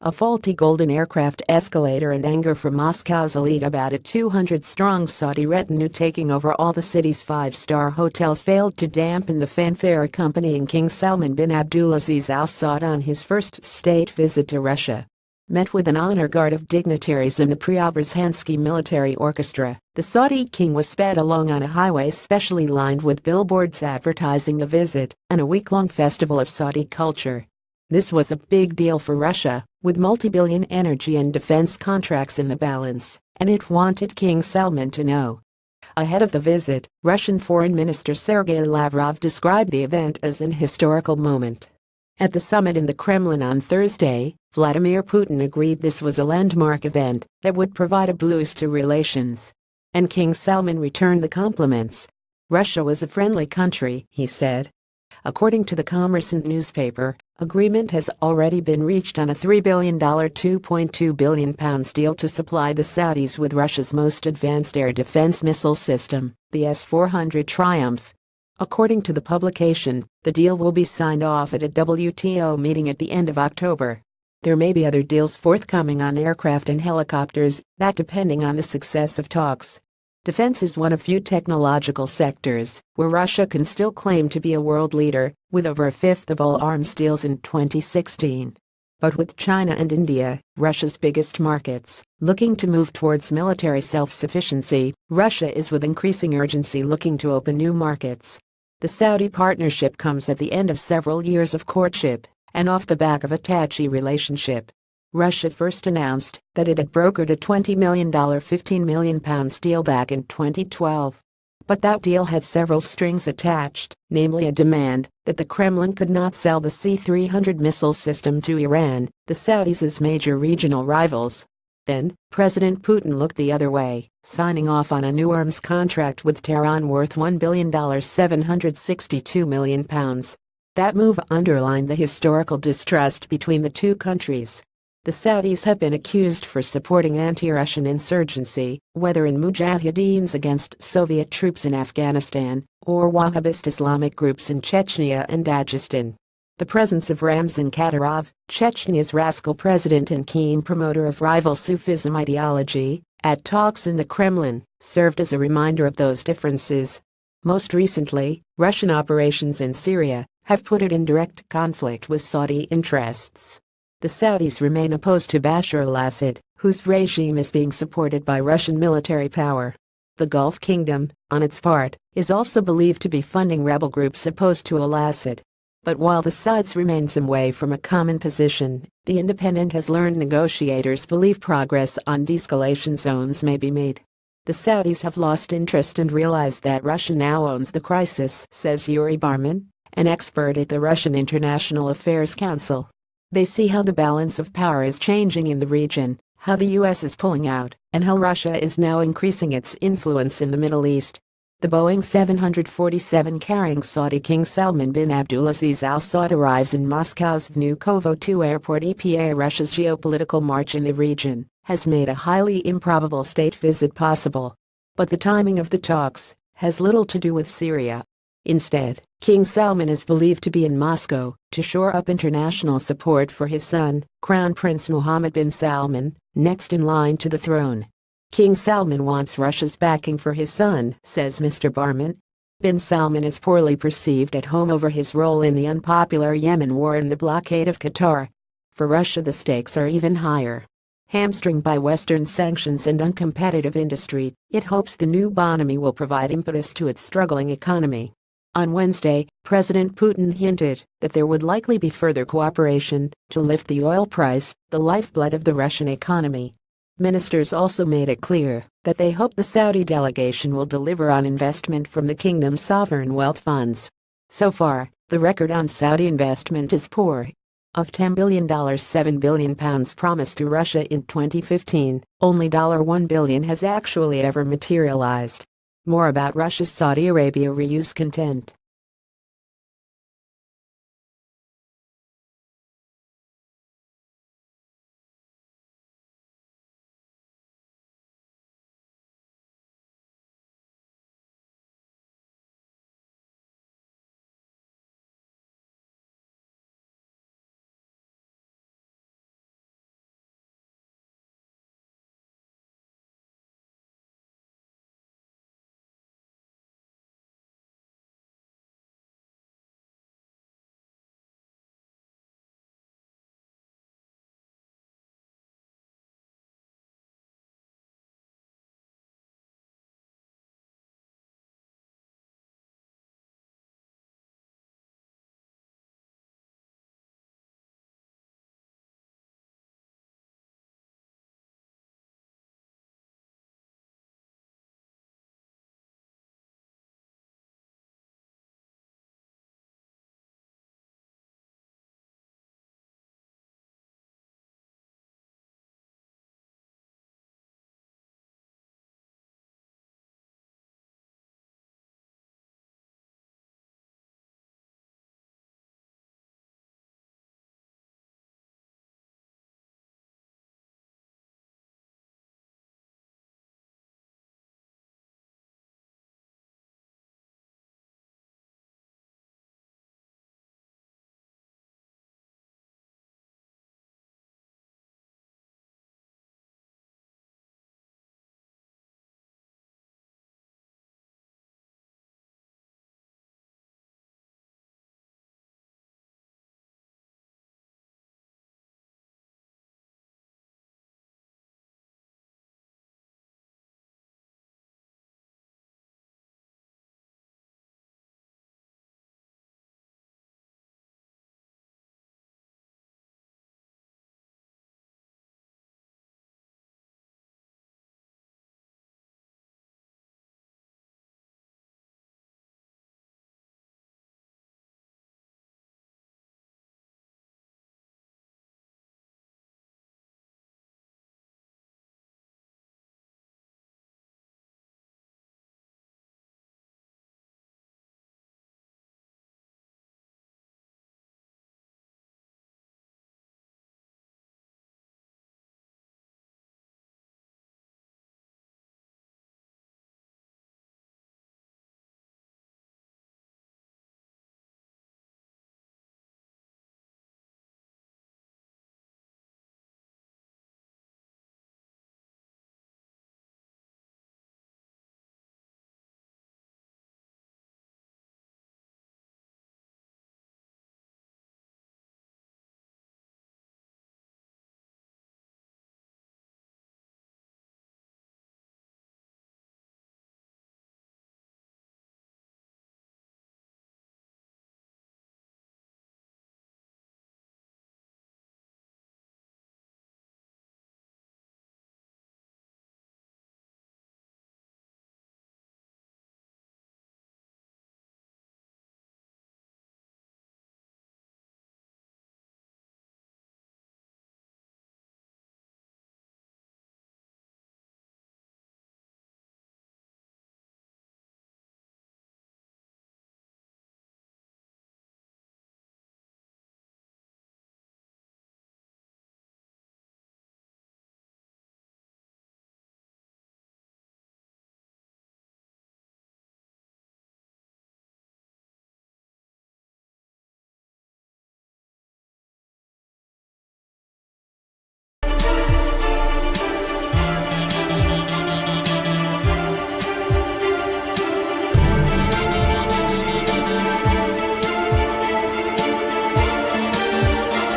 a faulty golden aircraft escalator and anger from Moscow's elite about a 200-strong Saudi retinue taking over all the city's five-star hotels failed to dampen the fanfare accompanying King Salman bin Abdulaziz Al Saud on his first state visit to Russia. Met with an honor guard of dignitaries and the Preobrazhensky military orchestra, the Saudi king was sped along on a highway specially lined with billboards advertising the visit and a week-long festival of Saudi culture. This was a big deal for Russia, with multi-billion energy and defense contracts in the balance, and it wanted King Salman to know. Ahead of the visit, Russian Foreign Minister Sergei Lavrov described the event as an historical moment. At the summit in the Kremlin on Thursday, Vladimir Putin agreed this was a landmark event that would provide a boost to relations. And King Salman returned the compliments. Russia was a friendly country, he said. According to the Kommersant newspaper, agreement has already been reached on a $3 billion £2.2 billion deal to supply the Saudis with Russia's most advanced air defense missile system, the S-400 Triumph. According to the publication, the deal will be signed off at a WTO meeting at the end of October. There may be other deals forthcoming on aircraft and helicopters, that depending on the success of talks. Defense is one of few technological sectors where Russia can still claim to be a world leader, with over a fifth of all arms deals in 2016. But with China and India, Russia's biggest markets, looking to move towards military self-sufficiency, Russia is with increasing urgency looking to open new markets. The Saudi partnership comes at the end of several years of courtship and off the back of a touchy relationship. Russia first announced that it had brokered a $20 million £15 million deal back in 2012. But that deal had several strings attached, namely a demand that the Kremlin could not sell the C-300 missile system to Iran, the Saudis' major regional rivals. Then, President Putin looked the other way, signing off on a new arms contract with Tehran worth $1 billion £762 million. That move underlined the historical distrust between the two countries. The Saudis have been accused for supporting anti-Russian insurgency, whether in mujahideens against Soviet troops in Afghanistan or Wahhabist Islamic groups in Chechnya and Dagestan. The presence of Ramzan Kadyrov, Chechnya's rascal president and keen promoter of rival Sufism ideology, at talks in the Kremlin, served as a reminder of those differences. Most recently, Russian operations in Syria have put it in direct conflict with Saudi interests. The Saudis remain opposed to Bashar al-Assad, whose regime is being supported by Russian military power. The Gulf Kingdom, on its part, is also believed to be funding rebel groups opposed to al-Assad. But while the sides remain some way from a common position, The Independent has learned negotiators believe progress on de-escalation zones may be made. The Saudis have lost interest and realize that Russia now owns the crisis, says Yuri Barman, an expert at the Russian International Affairs Council. They see how the balance of power is changing in the region, how the US is pulling out, and how Russia is now increasing its influence in the Middle East. The Boeing 747 carrying Saudi King Salman bin Abdulaziz Al Saud arrives in Moscow's Vnukovo II airport. EPA Russia's geopolitical march in the region has made a highly improbable state visit possible. But the timing of the talks has little to do with Syria. Instead, King Salman is believed to be in Moscow to shore up international support for his son, Crown Prince Mohammed bin Salman, next in line to the throne. King Salman wants Russia's backing for his son, says Mr. Barman. Bin Salman is poorly perceived at home over his role in the unpopular Yemen war and the blockade of Qatar. For Russia, the stakes are even higher. Hamstringed by Western sanctions and uncompetitive industry, it hopes the new bonhomie will provide impetus to its struggling economy. On Wednesday, President Putin hinted that there would likely be further cooperation to lift the oil price, the lifeblood of the Russian economy. Ministers also made it clear that they hope the Saudi delegation will deliver on investment from the kingdom's sovereign wealth funds. So far, the record on Saudi investment is poor. Of $10 billion, £7 billion promised to Russia in 2015, only $1 billion has actually ever materialized. More about Russia's Saudi Arabia reuse content.